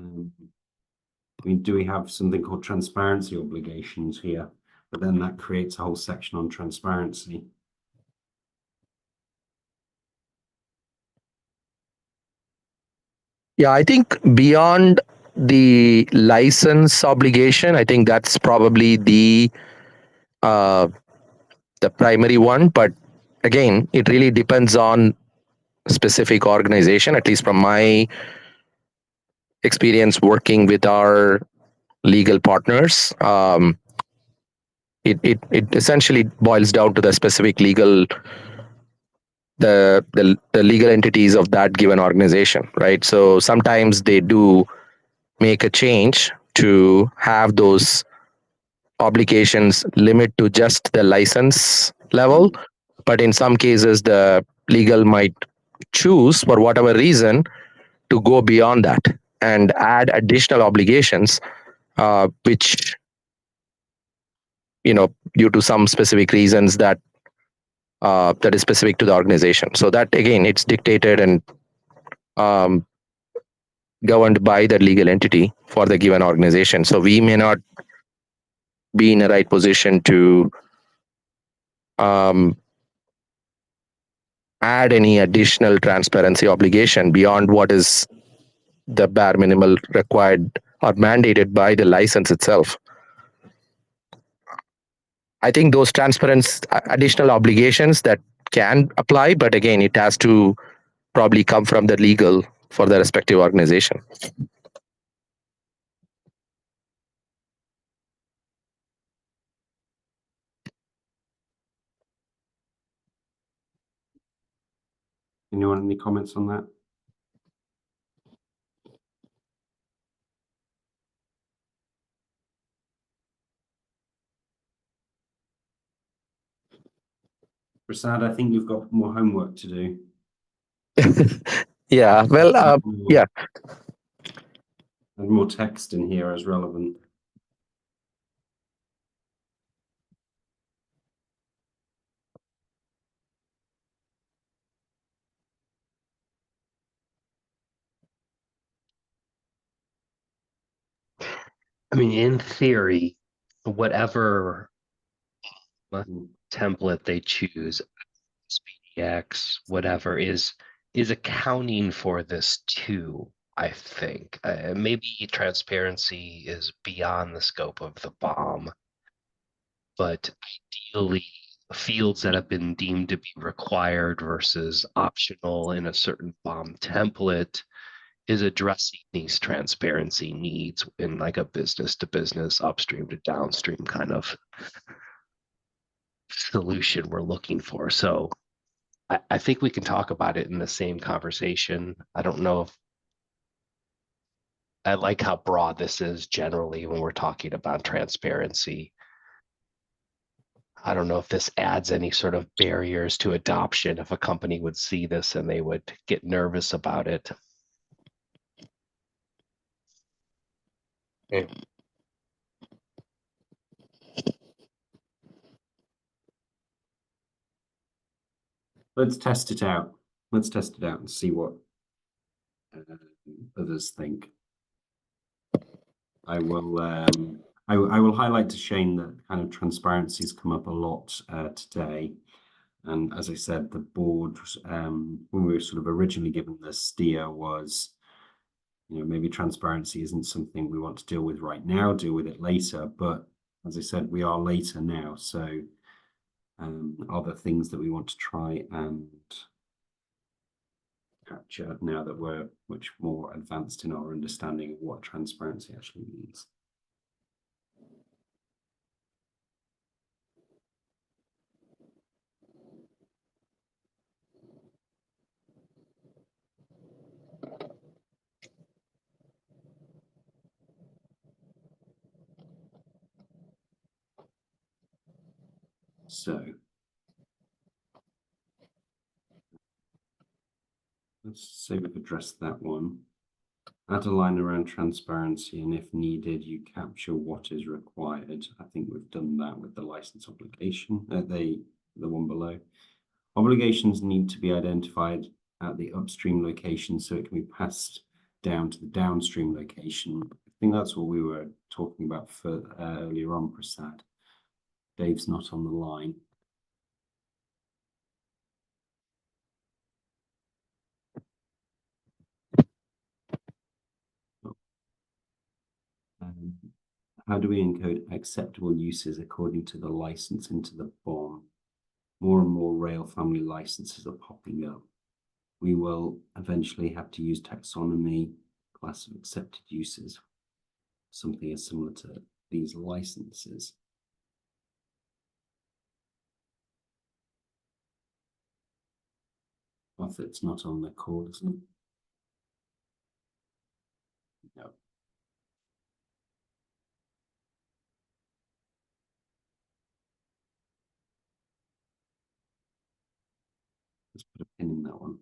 mean, do we have something called transparency obligations here? But then that creates a whole section on transparency. Yeah, I think beyond the license obligation, I think that's probably the primary one. But again, it really depends on specific organization. At least from my experience working with our legal partners, it essentially boils down to the specific legal the legal entities of that given organization, right? So sometimes they do make a change to have those obligations limit to just the license level, but in some cases the legal might choose for whatever reason to go beyond that and add additional obligations, which, due to some specific reasons that is specific to the organization. So that again, it's dictated and governed by the legal entity for the given organization. So we may not be in a right position to add any additional transparency obligation beyond what is the bare minimal required or mandated by the license itself. I think those additional obligations that can apply, but again, it has to probably come from the legal for the respective organization. Anyone any comments on that? Prasad, I think you've got more homework to do. Yeah, well, yeah. And more text in here as relevant. I mean, in theory, whatever template they choose, SPDX, whatever, is accounting for this too, I think. Maybe transparency is beyond the scope of the BOM, but ideally, fields that have been deemed to be required versus optional in a certain BOM template is addressing these transparency needs in like a business to business, upstream to downstream kind of solution we're looking for. So I think we can talk about it in the same conversation. I don't know if I like how broad this is generally when we're talking about transparency. I don't know if this adds any sort of barriers to adoption, if a company would see this and they would get nervous about it. Okay. Let's test it out. Let's test it out and see what others think. I will I will highlight to Shane that kind of transparency has come up a lot today. And as I said, the board, when we were sort of originally given the steer was, you know, maybe transparency isn't something we want to deal with right now, deal with it later. But as I said, we are later now. So are there things that we want to try and capture now that we're much more advanced in our understanding of what transparency actually means? So let's say we've addressed that one. Add a line around transparency, and if needed, you capture what is required. I think we've done that with the license obligation, the one below. Obligations need to be identified at the upstream location so it can be passed down to the downstream location. I think that's what we were talking about for earlier on, Prasad. Dave's not on the line. How do we encode acceptable uses according to the license into the BOM? More and more Rail family licenses are popping up. We will eventually have to use taxonomy, class of accepted uses, something as similar to these licenses. It's not on the call, isn't it? No. Let's put a pin in that one.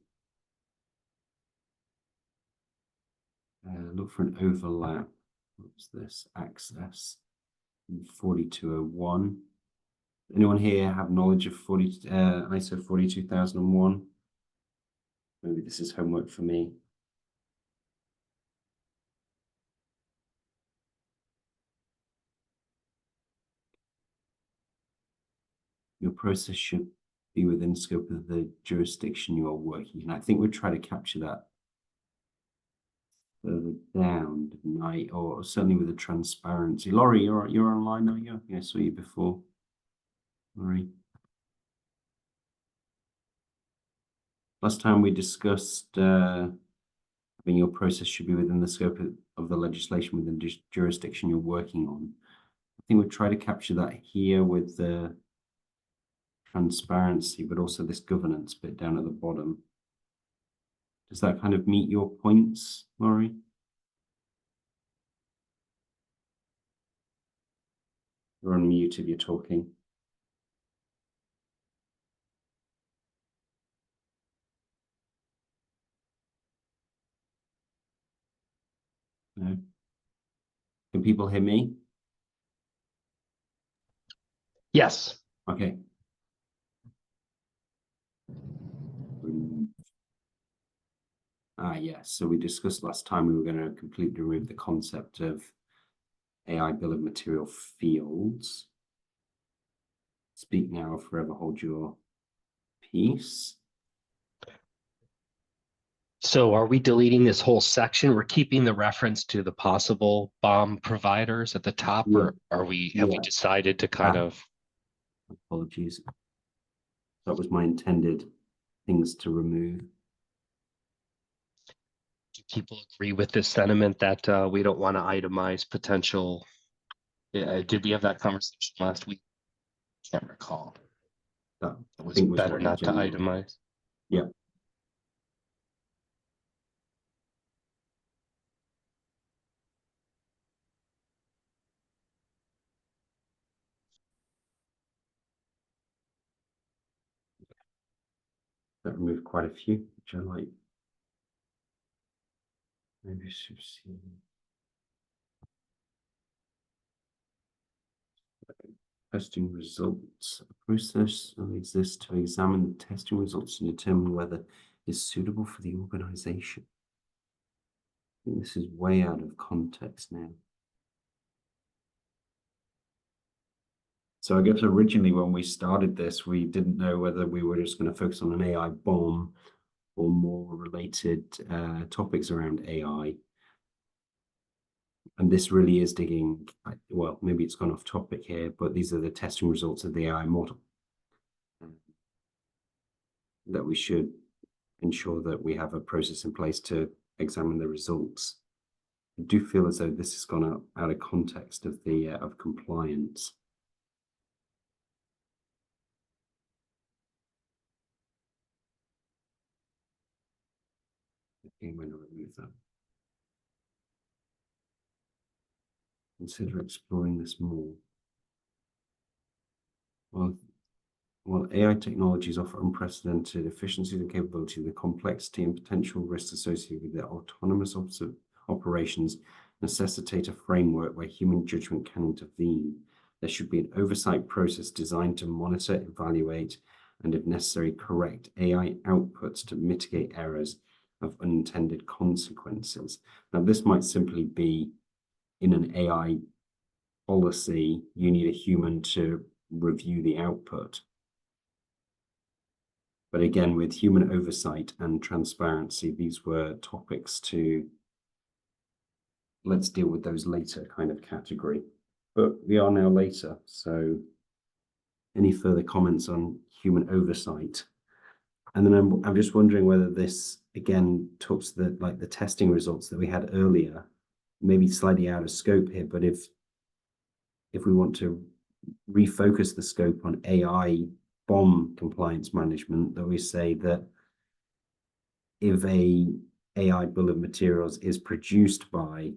Look for an overlap. What's this? Access 4201. Anyone here have knowledge of ISO 42001? Maybe this is homework for me. Your process should be within scope of the jurisdiction you are working in. I think we'd try to capture that further down tonight, or certainly with the transparency. Laurie, you're online, are you? Yeah, I saw you before. Laurie. Last time we discussed having your process should be within the scope of the legislation within the jurisdiction you're working on. I think we'd try to capture that here with the transparency, but also this governance bit down at the bottom. Does that kind of meet your points, Laurie? You're on mute if you're talking. No. Can people hear me? Yes. Okay. Yes. So we discussed last time we were going to completely remove the concept of AI bill of material fields. Speak now or forever hold your peace. So are we deleting this whole section? We're keeping the reference to the possible BOM providers at the top, Yeah. or have we decided to kind of? Apologies. That was my intended things to remove. Do people agree with this sentiment that we don't want to itemize potential? Did we have that conversation last week? Can't recall. That It was think was better what not to itemize. Yeah. That removed quite a few, which I like. Maybe I should see. Testing results. A process exists to examine the testing results and determine whether it's suitable for the organization. I think this is way out of context now. So I guess originally when we started this, we didn't know whether we were just going to focus on an AI bomb or more related topics around AI. And this really is digging, well, maybe it's gone off topic here, but these are the testing results of the AI model that we should ensure that we have a process in place to examine the results. I do feel as though this has gone out of context of the of compliance. I'm going to remove that. Consider exploring this more. While AI technologies offer unprecedented efficiencies and capability, the complexity and potential risks associated with their autonomous operations necessitate a framework where human judgment can intervene. There should be an oversight process designed to monitor, evaluate, and if necessary, correct AI outputs to mitigate errors of unintended consequences. Now, this might simply be in an AI policy, you need a human to review the output. But again, with human oversight and transparency, these were topics to let's deal with those later kind of category. But we are now later, so any further comments on human oversight? And then I'm just wondering whether this again talks to the testing results that we had earlier, maybe slightly out of scope here, but if we want to refocus the scope on AI bomb compliance management, that we say that if a AI bill of materials is produced by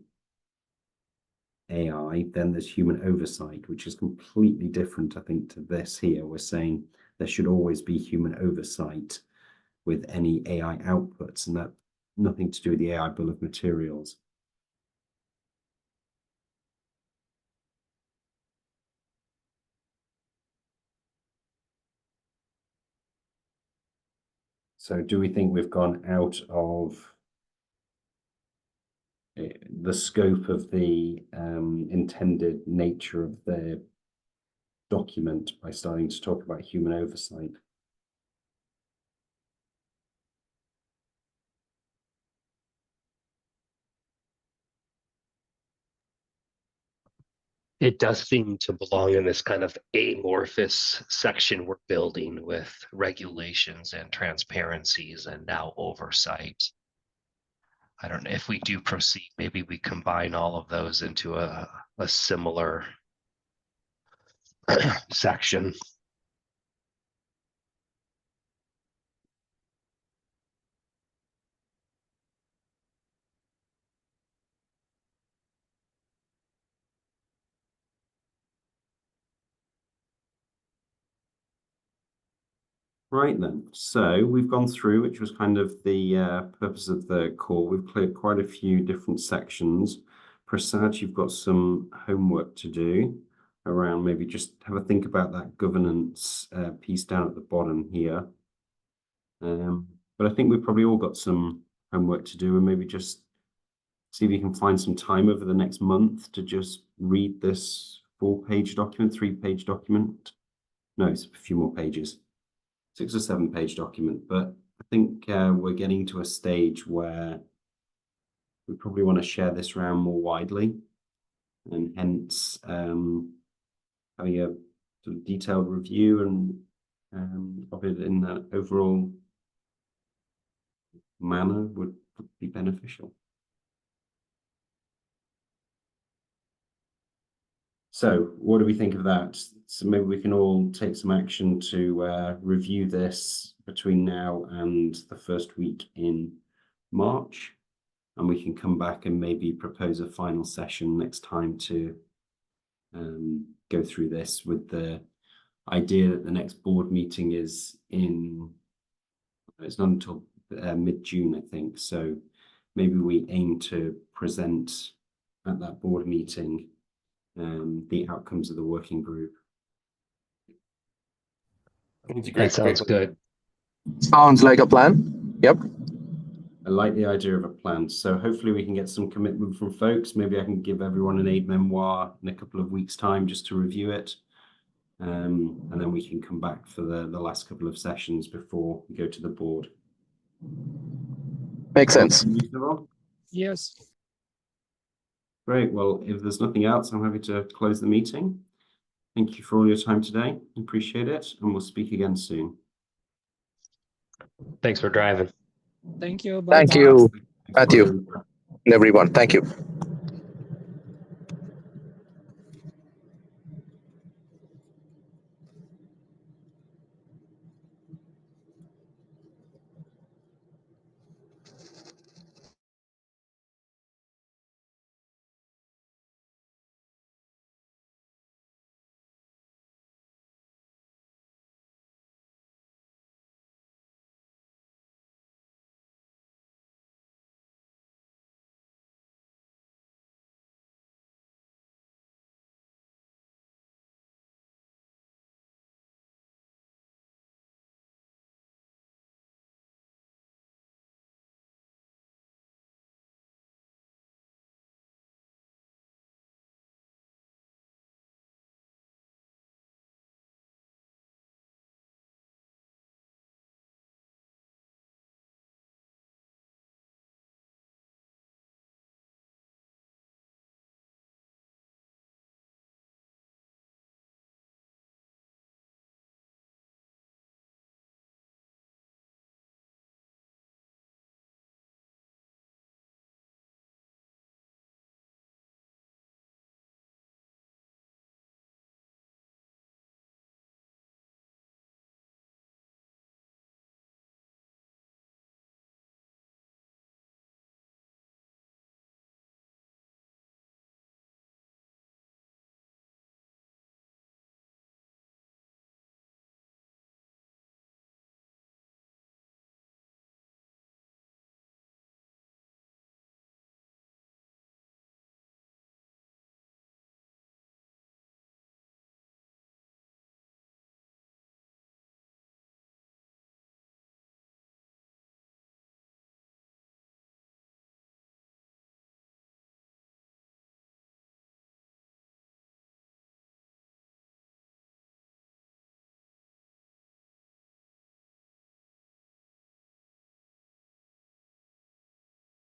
AI, then there's human oversight, which is completely different, I think, to this here. We're saying there should always be human oversight with any AI outputs, and that nothing to do with the AI bill of materials. So do we think we've gone out of the scope of the intended nature of the document by starting to talk about human oversight? It does seem to belong in this kind of amorphous section we're building with regulations and transparencies and now oversight. I don't know if we do proceed, maybe we combine all of those into a similar section. Right then, so we've gone through, which was kind of the purpose of the call. We've cleared quite a few different sections. Prasad, you've got some homework to do around maybe just have a think about that governance piece down at the bottom here. But I think we've probably all got some homework to do, and maybe just see if you can find some time over the next month to just read this 4-page document, 3-page document. No, it's a few more pages. 6 or 7-page document, but I think we're getting to a stage where we probably want to share this around more widely, and hence having a sort of detailed review and of it in that overall manner would be beneficial. So what do we think of that? So maybe we can all take some action to review this between now and the first week in March, and we can come back and maybe propose a final session next time to go through this, with the idea that the next board meeting is in It's not until mid-June, I think. So maybe we aim to present at that board meeting the outcomes of the working group. That sounds good. Sounds like a plan. Yep. I like the idea of a plan. So hopefully we can get some commitment from folks. Maybe I can give everyone an aid memoir in a couple of weeks' time just to review it. And then we can come back for the last couple of sessions before we go to the board. Makes sense. Yes. Great. Well, if there's nothing else, I'm happy to close the meeting. Thank you for all your time today. Appreciate it. And we'll speak again soon. Thanks for driving. Thank you. Thank Bye-bye. you, Thanks, Matthew, Brian. and everyone. Thank you.